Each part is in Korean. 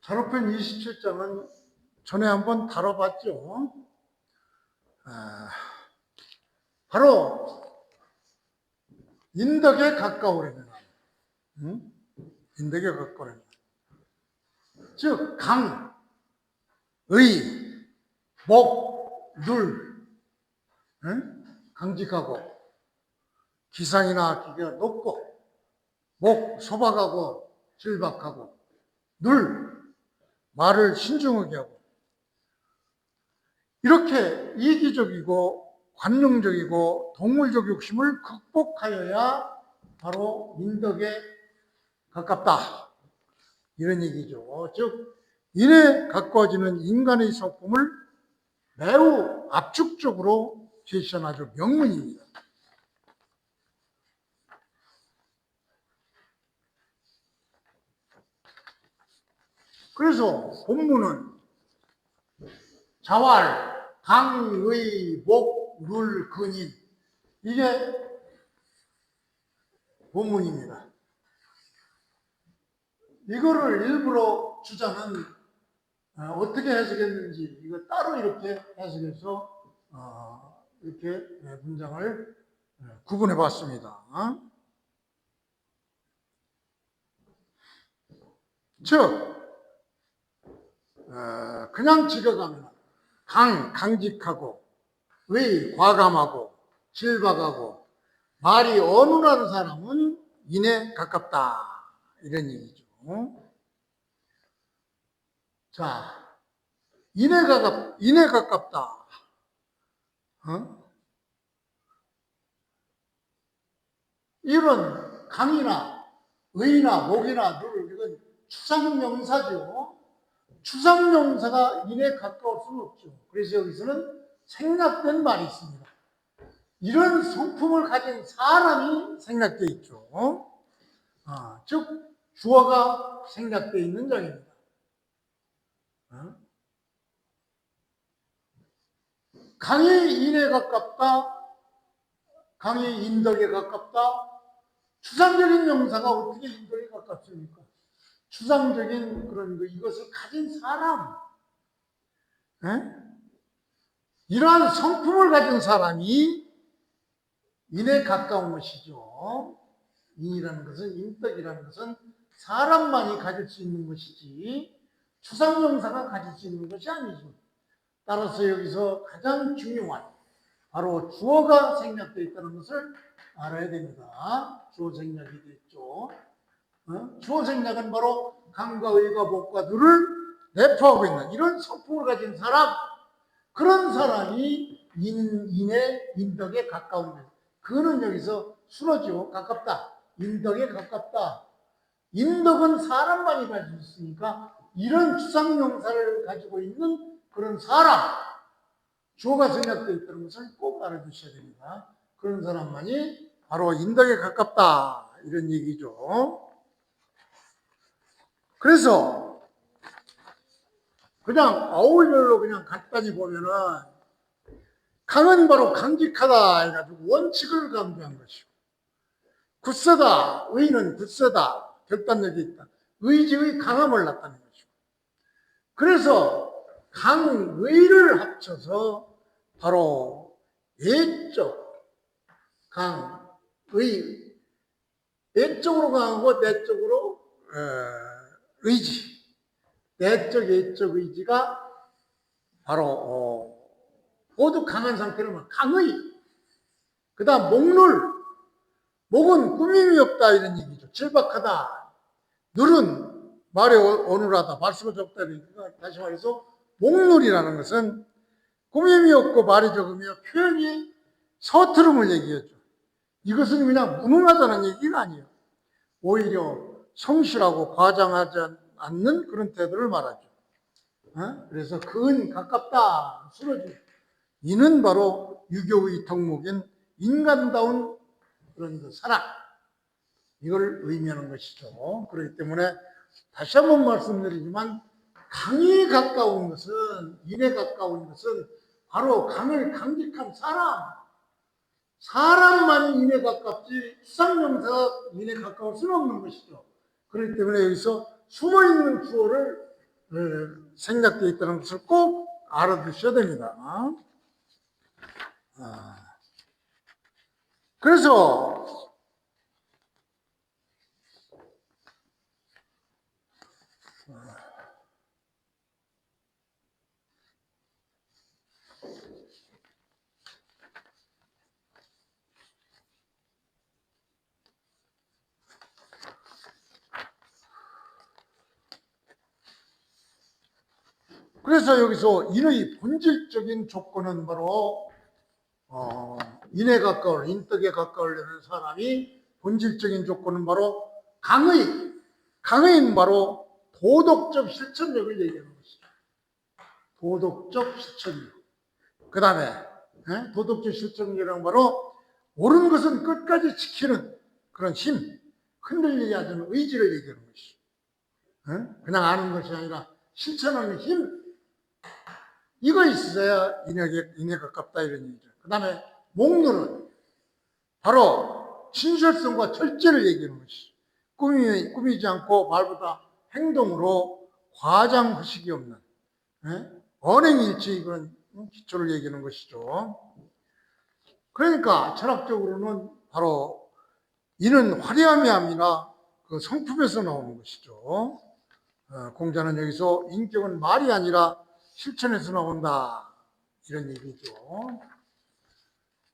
잔혹편 27장은 전에 한번 다뤄봤죠. 바로 인덕에 가까우려면, 인덕에 가까우려면, 즉 강, 의, 목, 눌, 강직하고 기상이나 기계가 높고 목, 소박하고 질박하고 눌, 말을 신중하게 하고 이렇게 이기적이고 관용적이고 동물적 욕심을 극복하여야 바로 인덕에 가깝다. 이런 얘기죠. 즉 인에 가까워지는 인간의 성품을 매우 압축적으로 제시한 아주 명문입니다. 그래서 본문은 자활, 강, 의, 목, 눌, 근인 이게 본문입니다. 이거를 일부러 주자는 어떻게 해석했는지 이거 따로 이렇게 해석해서 이렇게 문장을 구분해 봤습니다. 즉 그냥 지어가면 강직하고 의, 과감하고 질박하고 말이 어눌한 사람은 인에 가깝다 이런 얘기죠. 자, 인에 가깝다. 이런 강이나 의나 목이나 누를 이건 추상명사죠. 추상명사가 인에 가까울 수는 없죠. 그래서 여기서는 생략된 말이 있습니다. 이런 성품을 가진 사람이 생략되어 있죠. 즉 주어가 생략되어 있는 장입니다. 강이 인에 가깝다, 강이 인덕에 가깝다. 추상적인 명사가 어떻게 인덕에 가깝습니까? 추상적인 그런 이것을 가진 사람, 이러한 성품을 가진 사람이 인에 가까운 것이죠. 인이라는 것은, 인덕이라는 것은 사람만이 가질 수 있는 것이지 추상명사가 가질 수 있는 것이 아니죠. 따라서 여기서 가장 중요한 바로 주어가 생략되어 있다는 것을 알아야 됩니다. 주어 생략이 되어 있죠. 주어 생략은 바로 강과 의가 목과 누를 내포하고 있는 이런 성품을 가진 사람, 그런 사람이 인의 인덕에 가까운 것. 그는 여기서 수로죠. 가깝다. 인덕에 가깝다. 인덕은 사람만이 가지고 있으니까 이런 추상명사를 가지고 있는 그런 사람, 주어가 생략되어 있다는 것을 꼭 알아두셔야 됩니다. 그런 사람만이 바로 인덕에 가깝다 이런 얘기죠. 그래서 그냥 어울별로 그냥 간단히 보면은 강은 바로 강직하다 해가지고 원칙을 강조한 것이고, 굳세다, 의는 굳세다, 결단력이 있다, 의지의 강함을 나타내는 것이고, 그래서 강의를 합쳐서 바로 예적 강의, 예적으로 강하고 내적으로 의지, 내적 예적 의지가 바로 모두 강한 상태로 강의, 그 다음 목눌, 목은 꾸밈이 없다 이런 얘기죠. 질박하다. 눌은 말이 어눌하다. 말씀을 적다. 그러니까 다시 말해서 목눌이라는 것은 꾸밈이 없고 말이 적으며 표현이 서투름을 얘기하죠. 이것은 그냥 무능하다는 얘기가 아니에요. 오히려 성실하고 과장하지 않는 그런 태도를 말하죠. 그래서 근 가깝다. 쓰러지죠. 이는 바로 유교의 덕목인 인간다운 그런 사랑, 이걸 의미하는 것이죠. 그렇기 때문에 다시 한번 말씀드리지만 강에 가까운 것은, 인에 가까운 것은 바로 강을 강직한 사람만이 인에 가깝지 추상명사가 인에 가까울 수는 없는 것이죠. 그렇기 때문에 여기서 숨어있는 주어를 생략되어 있다는 것을 꼭 알아두셔야 됩니다. 그래서 여기서 인의 본질적인 조건은 바로 인에 가까울, 인덕에 가까우려는 사람이 본질적인 조건은 바로 강의는 바로 도덕적 실천력을 얘기하는 것이죠. 도덕적 실천력. 그 다음에 도덕적 실천력이란 바로 옳은 것은 끝까지 지키는 그런 힘, 흔들리지 않는 의지를 얘기하는 것이죠. 그냥 아는 것이 아니라 실천하는 힘, 이거 있어야 인에 가깝다 이런 얘기죠. 그 다음에 목론은 바로 진실성과 철저를 얘기하는 것이죠. 꾸미지 않고 말보다 행동으로 과장의식이 없는 언행일치 그런 기초를 얘기하는 것이죠. 그러니까 철학적으로는 바로 이는 화려함이 아니라 그 성품에서 나오는 것이죠. 공자는 여기서 인격은 말이 아니라 실천에서 나온다 이런 얘기죠.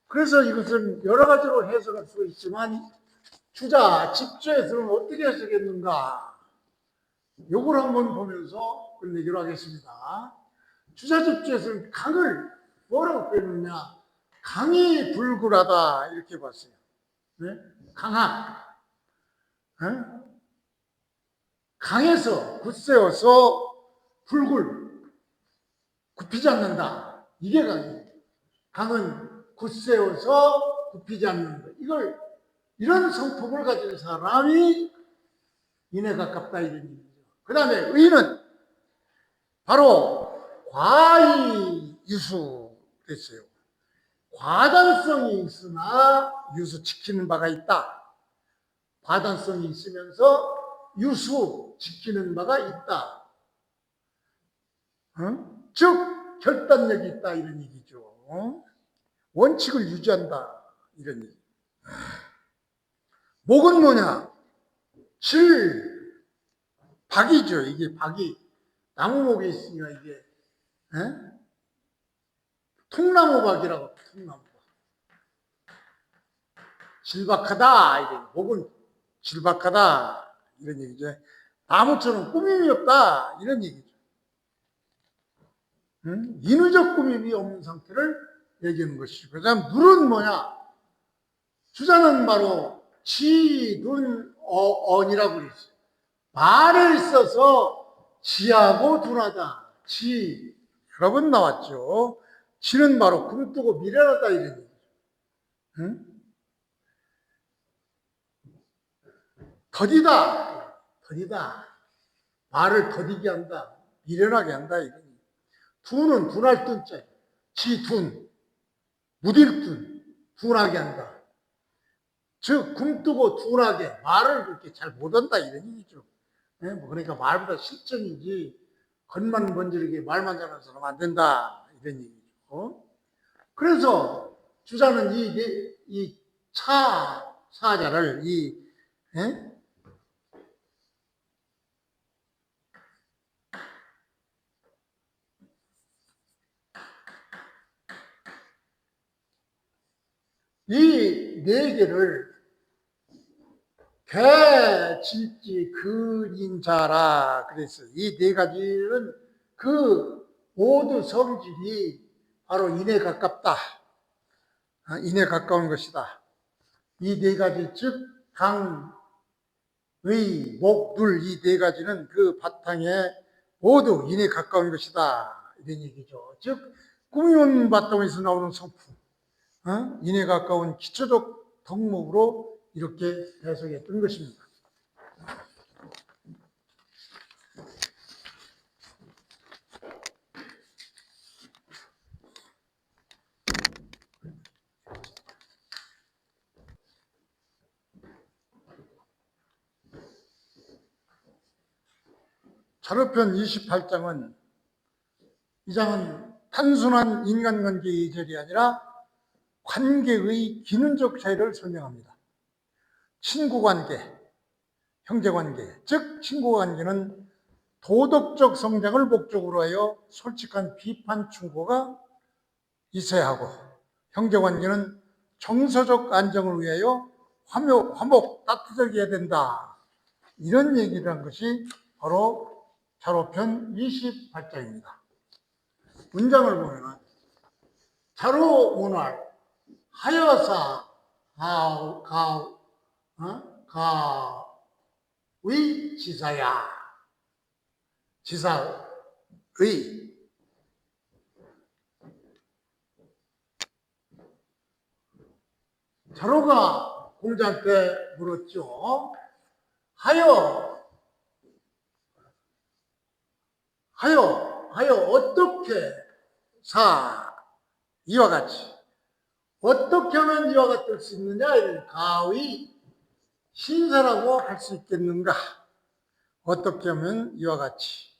그래서 이것은 여러 가지로 해석할 수 있지만 주자, 집주에서는 어떻게 해석했는가 요걸 한번 보면서 끝내기로 하겠습니다. 주자 집주에서는 강을 뭐라고 표현했느냐, 강이 불굴하다 이렇게 봤어요. 네? 강함. 강에서 굳세어서 굽히지 않는다. 이게 강이에요. 강은 굳세어서 굽히지 않는다. 이런 성품을 가진 사람이 인에 가깝다 이런 얘기죠. 그 다음에 의는 바로 과이 유수 됐어요. 과단성이 있으나 유수 지키는 바가 있다. 과단성이 있으면서 유수 지키는 바가 있다. 즉 결단력이 있다 이런 얘기죠. 원칙을 유지한다 이런 얘기. 목은 뭐냐? 박이죠. 이게 박이 나무목이 있으니까 이게 통나무박이라고. 통나무박. 질박하다 이런. 목은 질박하다 이런 얘기죠. 나무처럼 꾸밈이 없다 이런 얘기죠. 인의적 꾸밈이 없는 상태를 얘기하는 것이죠. 그 다음 눈은 뭐냐? 주자는 바로 지, 눈, 언이라고 그랬어요. 말에 있어서 지하고 둔하다. 지 여러 번 나왔죠. 지는 바로 굼뜨고 미련하다 이런 얘기죠. 응? 더디다. 말을 더디게 한다. 미련하게 한다. 이런 얘기. 둔은 둔할 둔자. 지둔, 무딜둔, 둔하게 한다. 즉 굼뜨고 둔하게 말을 그렇게 잘 못한다 이런 얘기죠. 그러니까 말보다 실정이지 겉만 번지르게 말만 잘하는 사람 안 된다 이런 얘기죠. 그래서 주자는 이 사자를 이 네 개를 개질지 근인자라 그랬어요. 이 네 가지는 그 모두 성질이 바로 인에 가깝다. 인에 가까운 것이다. 이 네 가지 즉 강, 의, 목, 눌 이 네 가지는 그 바탕에 모두 인에 가까운 것이다. 이런 얘기죠. 즉 꾸미는 바탕에서 나오는 성품, 인에 가까운 기초적 덕목으로 이렇게 해석했던 것입니다. 자료편 28장은 이 장은 단순한 인간관계 예절이 아니라 관계의 기능적 차이를 설명합니다. 친구관계, 형제관계, 즉 친구관계는 도덕적 성장을 목적으로 하여 솔직한 비판 충고가 있어야 하고, 형제관계는 정서적 안정을 위하여 화목 따뜻하게 해야 된다. 이런 얘기를 한 것이 바로 자료편 28장입니다. 문장을 보면 자로 문활 하여사 가의 지사야. 지사의 자로가 공자한테 물었죠. 하여 어떻게 이와 같이 어떻게 하면 이와 같을 수 있느냐? 이를 가의 신사라고 할 수 있겠는가? 어떻게 하면 이와 같이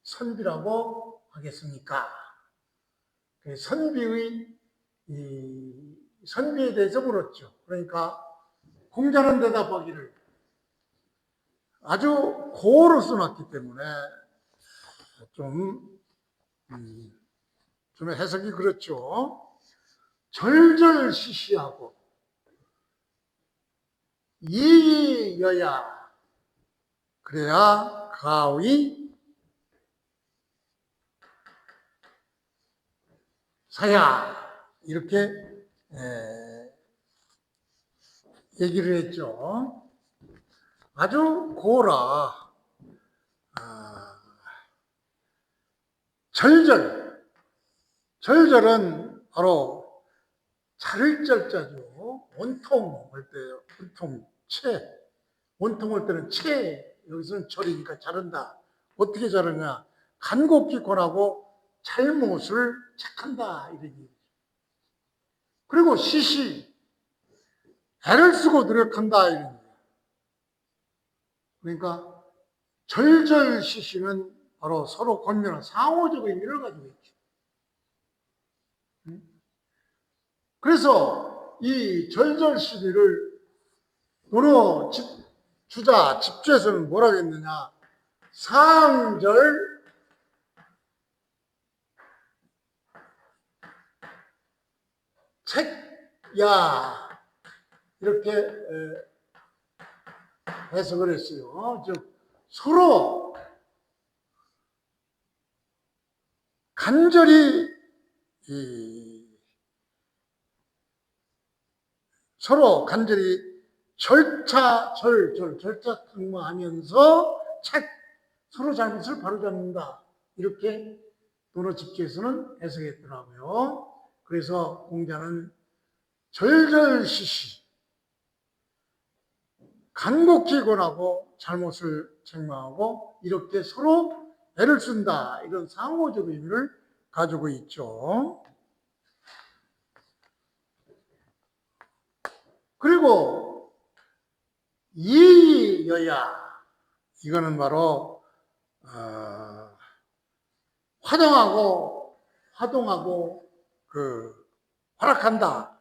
선비라고 하겠습니까? 선비에 대해서 물었죠. 그러니까 공자는 대답하기를 아주 고어로 써놨기 때문에 좀 해석이 그렇죠. 절절시시하고 이여야 그래야 가의 사야 이렇게 얘기를 했죠. 아주 고라. 절절은 바로 자를절자죠. 원통할 때 원통할 때는 여기서는 절이니까 자른다. 어떻게 자르냐? 간곡히 권하고 잘못을 착한다 이런 얘기죠. 그리고 애를 쓰고 노력한다 이런 얘기죠. 그러니까 절절시시는 바로 서로 권면한 상호적 의미를 가지고 있죠. 그래서 이 절절시리를 논어 집주에서는 뭐라고 했느냐? 상절 책야 이렇게 해석을 했어요. 즉 서로 간절히 절차 특무하면서 서로 잘못을 바로잡는다. 이렇게 논어 집주에서는 해석했더라고요. 그래서 공자는 절절시시 간곡히 권하고 잘못을 책망하고 이렇게 서로 애를 쓴다. 이런 상호적 의미를 가지고 있죠. 그리고 이여야 이거는 바로 화동하고 활약한다.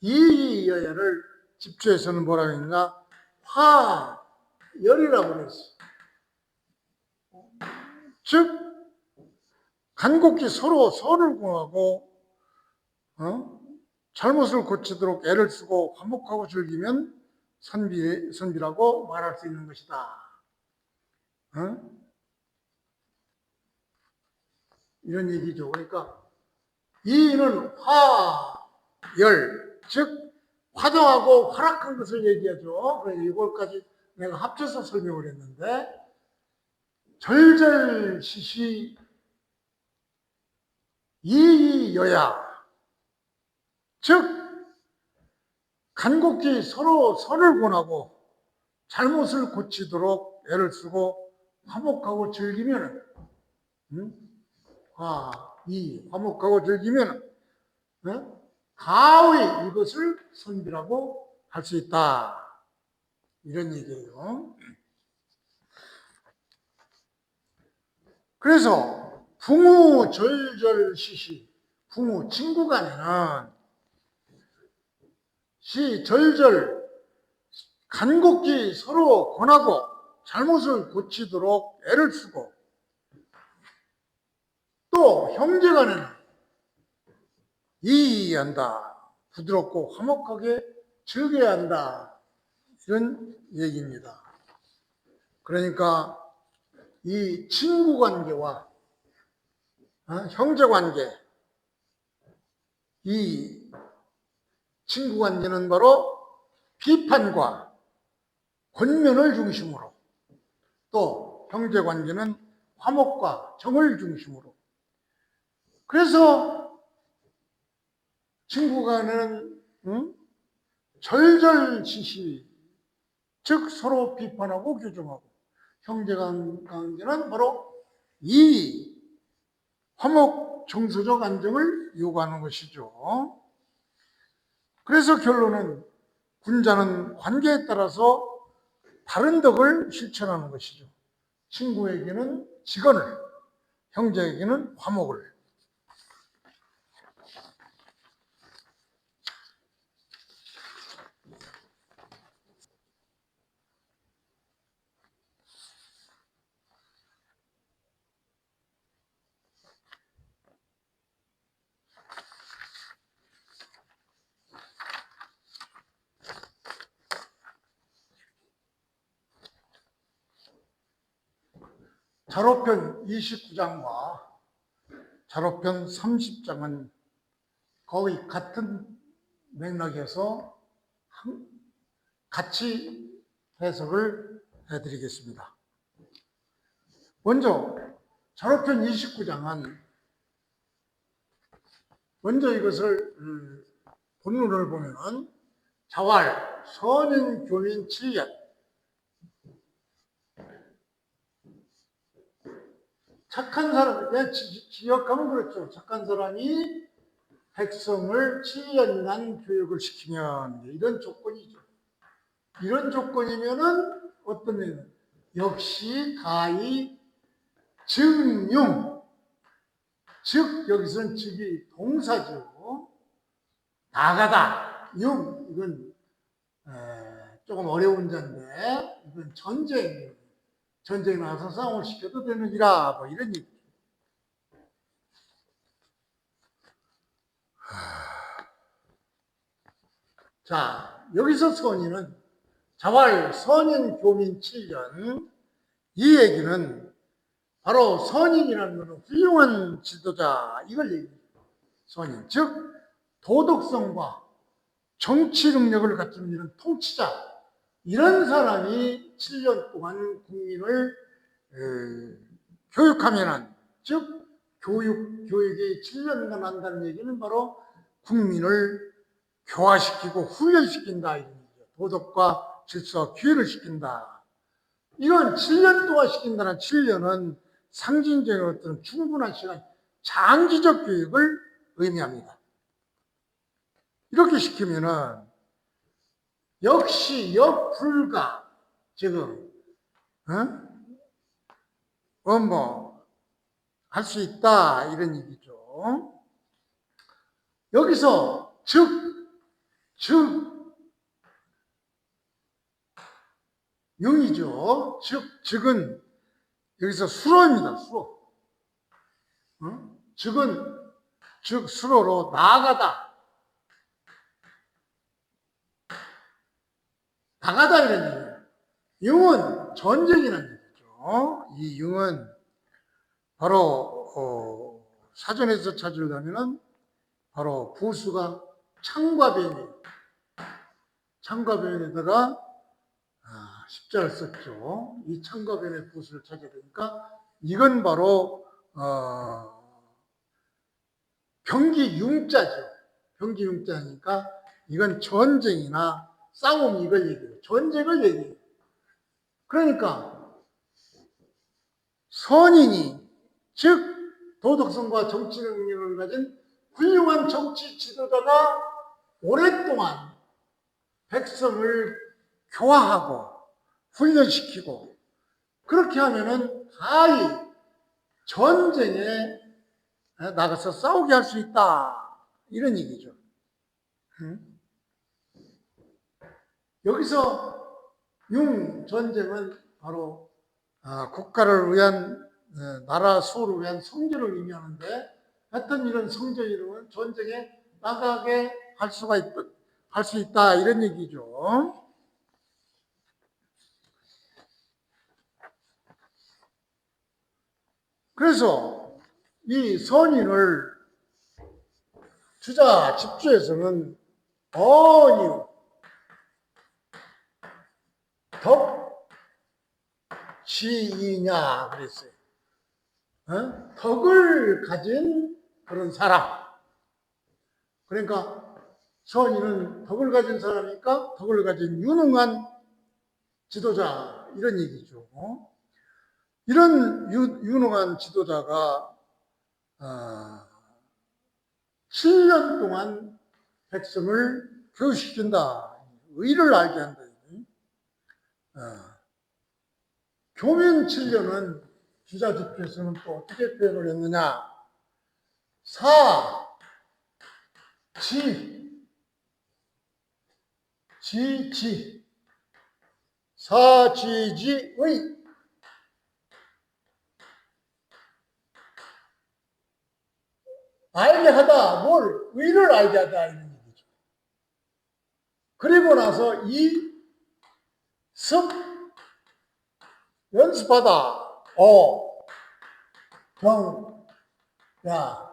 이여야를 집주에서는 뭐라고 했냐? 화열이라고 그랬어. 즉 간곡히 서로 선을 구하고 잘못을 고치도록 애를 쓰고 화목하고 즐기면 선비라고 말할 수 있는 것이다. 이런 얘기죠. 그러니까 이는 화열, 즉 화동하고 활약한 것을 얘기하죠. 그래서 이걸까지 내가 합쳐서 설명을 했는데 절절시시 이여야, 즉 간곡히 서로 선을 권하고 잘못을 고치도록 애를 쓰고 화목하고 즐기면 화목하고 즐기면 가의 이것을 선비라고 할 수 있다. 이런 얘기예요. 그래서 부모 절절시시, 부모 친구 간에는 절절 간곡히 서로 권하고 잘못을 고치도록 애를 쓰고, 또 형제 간에는 이의한다, 부드럽고 화목하게 즐겨야 한다, 이런 얘기입니다. 그러니까 이 친구 관계와 형제 관계, 이 친구 관계는 바로 비판과 권면을 중심으로, 또 형제 관계는 화목과 정을 중심으로. 그래서 친구 간에는 절절시시, 즉 서로 비판하고 교정하고, 형제 관계는 바로 이 화목 정서적 안정을 요구하는 것이죠. 그래서 결론은 군자는 관계에 따라서 다른 덕을 실천하는 것이죠. 친구에게는 직언을, 형제에게는 화목을. 자로편 29장과 자로편 30장은 거의 같은 맥락에서 같이 해석을 해드리겠습니다. 먼저 자로편 29장은 먼저 이것을 본문을 보면은 자활 선인 교민 7년, 착한 사람, 그냥 기억하면 그렇죠. 착한 사람이 백성을 7년간 교육을 시키면, 이런 조건이죠. 이런 조건이면은 어떤 면은 역시 가히 증용, 즉 여기서는 즉이 동사죠. 나가다, 용, 이건 조금 어려운 자인데 이건 전쟁에 나가서 싸움을 시켜도 되느니라, 뭐 이런 얘기. 자, 여기서 선인은 자활 선인 교민 7년, 이 얘기는 바로 선인이라는 것은 훌륭한 지도자, 이걸 얘기해요. 선인, 즉 도덕성과 정치 능력을 갖춘 이런 통치자, 이런 사람이 7년 동안 국민을 교육하면은, 즉 교육이 7년간 한다는 얘기는 바로 국민을 교화시키고 훈련시킨다, 이런 얘기죠. 도덕과 질서와 규율을 시킨다. 이건 7년 동안 시킨다는 7년은 상징적인 어떤 충분한 시간, 장기적 교육을 의미합니다. 이렇게 시키면은 역시 역불가, 지금 할 수 있다, 이런 얘기죠. 여기서 용이죠. 즉은 여기서 수로입니다. 수로. 즉 수로로 나아가다, 이런 얘기예요. 용은 전쟁이라는 얘기죠. 이 용은 바로 사전에서 찾으려면은 바로 부수가 창과변이에요. 창과변에다가 십자를 썼죠. 이 창과변의 부수를 찾아야 되니까 이건 바로 병기융자죠. 병기융자니까 이건 전쟁이나 싸움, 이걸 얘기해요. 전쟁을 얘기해요. 그러니까 선인이, 즉 도덕성과 정치 능력을 가진 훌륭한 정치 지도자가 오랫동안 백성을 교화하고 훈련시키고, 그렇게 하면은 가히 전쟁에 나가서 싸우게 할 수 있다. 이런 얘기죠. 여기서 융전쟁은 바로 국가를 위한 나라 수호를 위한 성전을 의미하는데 하여튼 이런 성전 이름은 전쟁에 나가게 할 수 있다 이런 얘기죠. 그래서 이 선인을 주자 집주에서는 어니 덕지이냐 그랬어요. 덕을 가진 그런 사람. 그러니까 선인은 덕을 가진 사람이니까 덕을 가진 유능한 지도자 이런 얘기죠. 이런 유능한 지도자가 7년 동안 백성을 교육시킨다. 의를 알게 한다. 교민 7년은 주자 집주에서는 또 어떻게 표현을 했느냐. 사지지의 알게 하다. 뭘? 의를 알게 하다. 이런 얘기죠. 그리고 나서 이 습 연습하다. 야.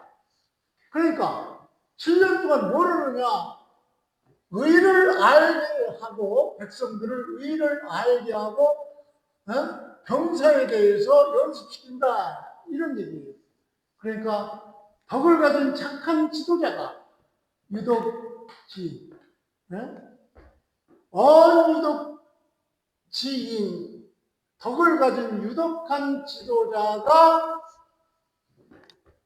그러니까 7년 동안 뭘 하느냐? 의를 알게 하고 백성들을 의를 알게 하고 경사에 대해서 연습시킨다. 이런 얘기예요. 그러니까 덕을 가진 착한 지도자가 유독지, 언유독지인 덕을 가진 유독한 지도자가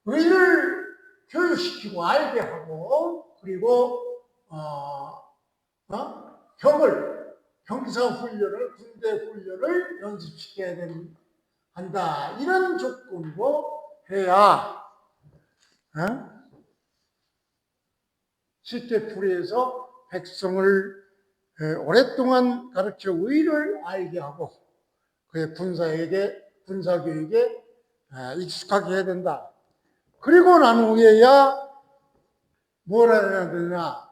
의를 교육시키고 알게 하고 그리고 경사훈련을 군대 훈련을 연습시켜야 한다. 이런 조건으로 해야 쉽게 풀이해서 백성을 오랫동안 가르쳐 의를 알게 하고 그의 군사교육에 익숙하게 해야 된다. 그리고 난 후에야 뭘 해야 되냐?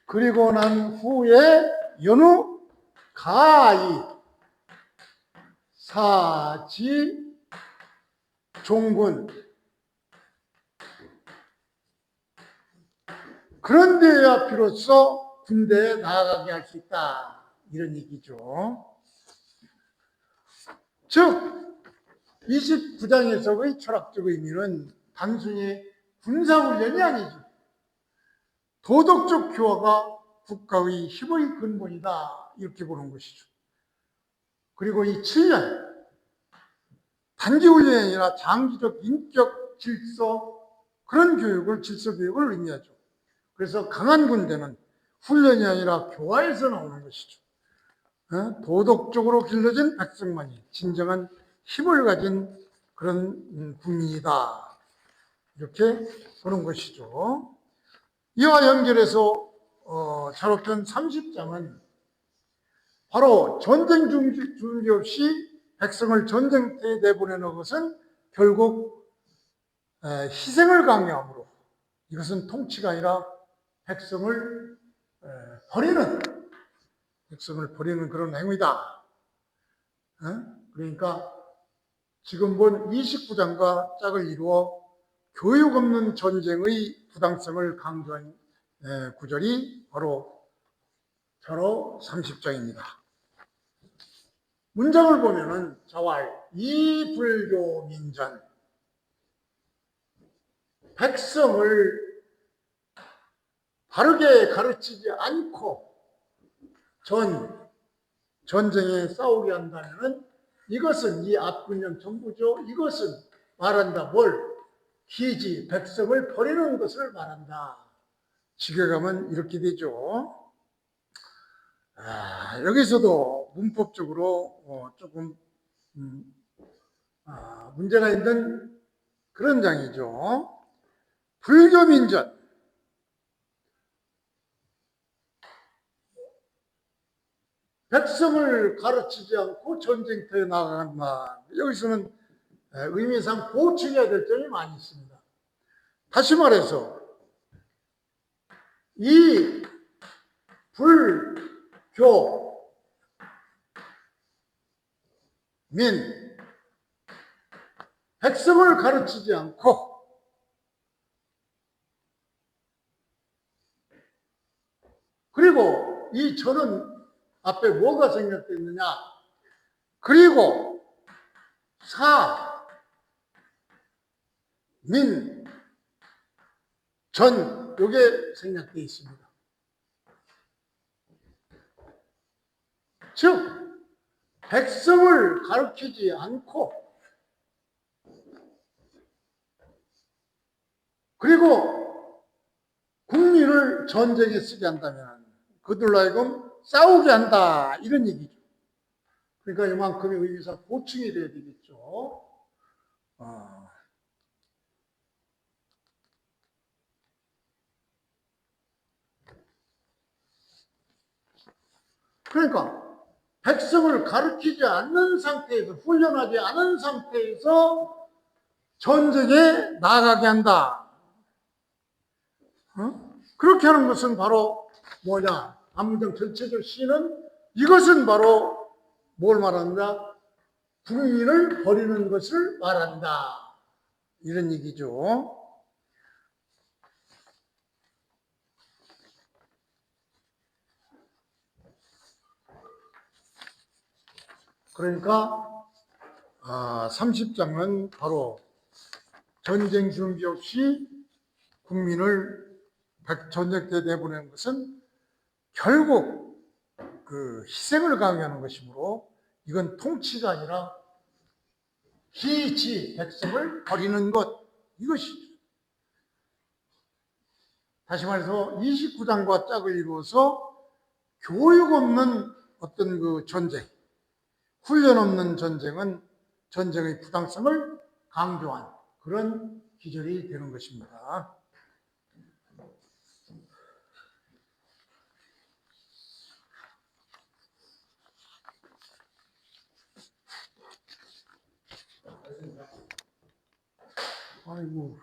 그리고 난 후에 연후 가히 사지 종군 그런 데야 비로소 군대에 나아가게 할 수 있다. 이런 얘기죠. 즉 29장에서의 철학적 의미는 단순히 군사훈련이 아니죠. 도덕적 교화가 국가의 힘의 근본이다. 이렇게 보는 것이죠. 그리고 이 7년 단기 훈련이 아니라 장기적 인격 질서 그런 교육을 질서 교육을 의미하죠. 그래서 강한 군대는 훈련이 아니라 교화에서 나오는 것이죠. 도덕적으로 길러진 백성만이 진정한 힘을 가진 그런 국민이다. 이렇게 보는 것이죠. 이와 연결해서 자료편 30장은 바로 전쟁 준비 없이 백성을 전쟁터에 내보내는 것은 결국 희생을 강요함으로 이것은 통치가 아니라 백성을 버리는 그런 행위다. 그러니까 지금 본 29장과 짝을 이루어 교육 없는 전쟁의 부당성을 강조한 구절이 바로 30장입니다. 문장을 보면은 자왈 이불교 민전 백성을 바르게 가르치지 않고 전쟁에 싸우게 한다면 이것은 이 앞군형 전부죠. 이것은 말한다. 뭘? 기지, 백성을 버리는 것을 말한다. 지게 가면 이렇게 되죠. 여기서도 문법적으로 조금 문제가 있는 그런 장이죠. 불교민전. 백성을 가르치지 않고 전쟁터에 나간다. 여기서는 의미상 보충해야 될 점이 많이 있습니다. 다시 말해서 이 불교 민 백성을 가르치지 않고 그리고 이 저는 앞에 뭐가 생략되어 있느냐? 그리고 사, 민, 전, 요게 생략되어 있습니다. 즉, 백성을 가르치지 않고 그리고 국민을 전쟁에 쓰게 한다면 그들로 하여금 싸우게 한다 이런 얘기죠. 그러니까 이만큼의 의미상 보충이 돼야 되겠죠. 그러니까 백성을 가르치지 않는 상태에서 훈련하지 않은 상태에서 전쟁에 나가게 한다. 그렇게 하는 것은 바로 뭐냐? 안문장 전체적 시는 이것은 바로 뭘 말한다? 국민을 버리는 것을 말한다. 이런 얘기죠. 그러니까 30장은 바로 전쟁 준비 없이 국민을 전쟁 때 내보내는 것은 결국 그 희생을 강요하는 것이므로 이건 통치가 아니라 희지 백성을 버리는 것 이것이죠. 다시 말해서 29장과 짝을 이루어서 교육 없는 어떤 그 전쟁, 훈련 없는 전쟁은 전쟁의 부당성을 강조한 그런 기절이 되는 것입니다. 아이고.